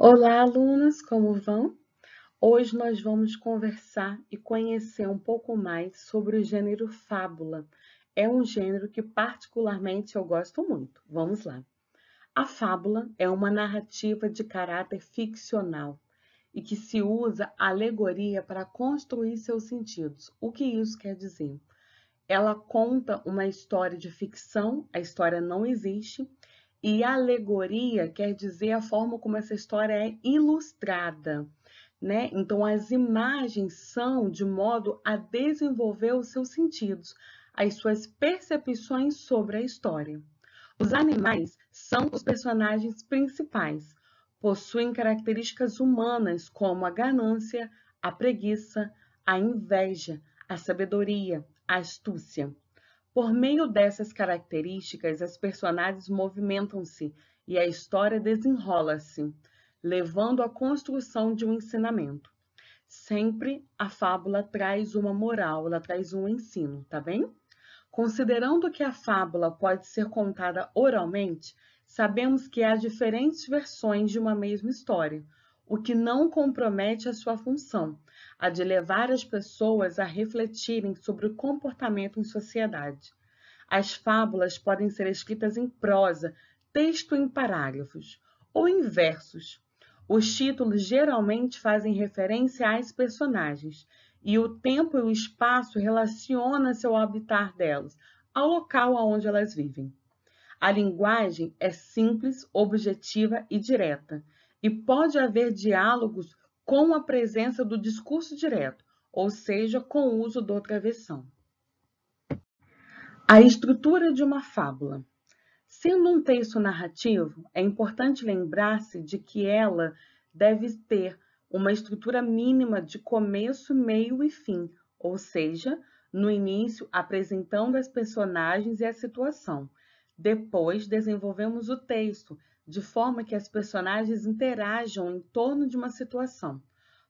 Olá, alunos, como vão? Hoje nós vamos conversar e conhecer um pouco mais sobre o gênero fábula. É um gênero que particularmente eu gosto muito. Vamos lá. A fábula é uma narrativa de caráter ficcional e que se usa alegoria para construir seus sentidos. O que isso quer dizer? Ela conta uma história de ficção, a história não existe, e alegoria quer dizer a forma como essa história é ilustrada, né? Então, as imagens são de modo a desenvolver os seus sentidos, as suas percepções sobre a história. Os animais são os personagens principais, possuem características humanas como a ganância, a preguiça, a inveja, a sabedoria, a astúcia. Por meio dessas características, as personagens movimentam-se e a história desenrola-se, levando à construção de um ensinamento. Sempre a fábula traz uma moral, ela traz um ensino, tá bem? Considerando que a fábula pode ser contada oralmente, sabemos que há diferentes versões de uma mesma história, o que não compromete a sua função, a de levar as pessoas a refletirem sobre o comportamento em sociedade. As fábulas podem ser escritas em prosa, texto em parágrafos, ou em versos. Os títulos geralmente fazem referência às personagens, e o tempo e o espaço relacionam-se ao habitat delas, ao local onde elas vivem. A linguagem é simples, objetiva e direta, e pode haver diálogos com a presença do discurso direto, ou seja, com o uso da travessão. A estrutura de uma fábula. Sendo um texto narrativo, é importante lembrar-se de que ela deve ter uma estrutura mínima de começo, meio e fim, ou seja, no início apresentando as personagens e a situação. Depois desenvolvemos o texto, de forma que as personagens interajam em torno de uma situação.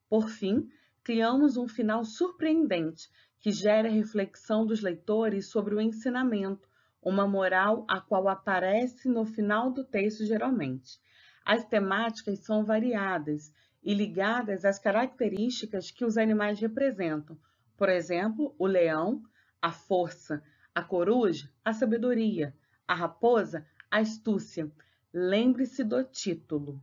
Por fim, criamos um final surpreendente, que gera a reflexão dos leitores sobre o ensinamento, uma moral a qual aparece no final do texto geralmente. As temáticas são variadas e ligadas às características que os animais representam. Por exemplo, o leão, a força, a coruja, a sabedoria, a raposa, a astúcia. Lembre-se do título.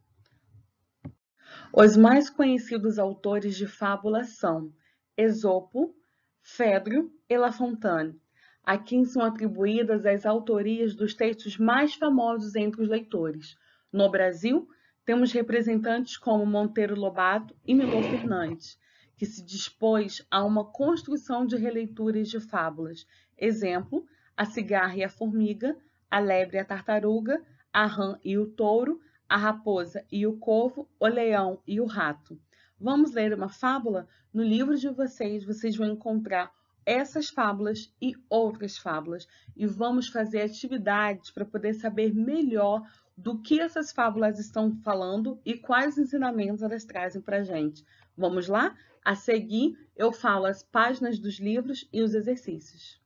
Os mais conhecidos autores de fábulas são Esopo, Fedro e La Fontaine, a quem são atribuídas as autorias dos textos mais famosos entre os leitores. No Brasil, temos representantes como Monteiro Lobato e Milor Fernandes, que se dispôs a uma construção de releituras de fábulas. Exemplo, A Cigarra e a Formiga, A Lebre e a Tartaruga, A Rã e o Touro, A Raposa e o Corvo, O Leão e o Rato. Vamos ler uma fábula? No livro de vocês vão encontrar essas fábulas e outras fábulas e vamos fazer atividades para poder saber melhor do que essas fábulas estão falando e quais ensinamentos elas trazem para a gente. Vamos lá? A seguir, eu falo as páginas dos livros e os exercícios.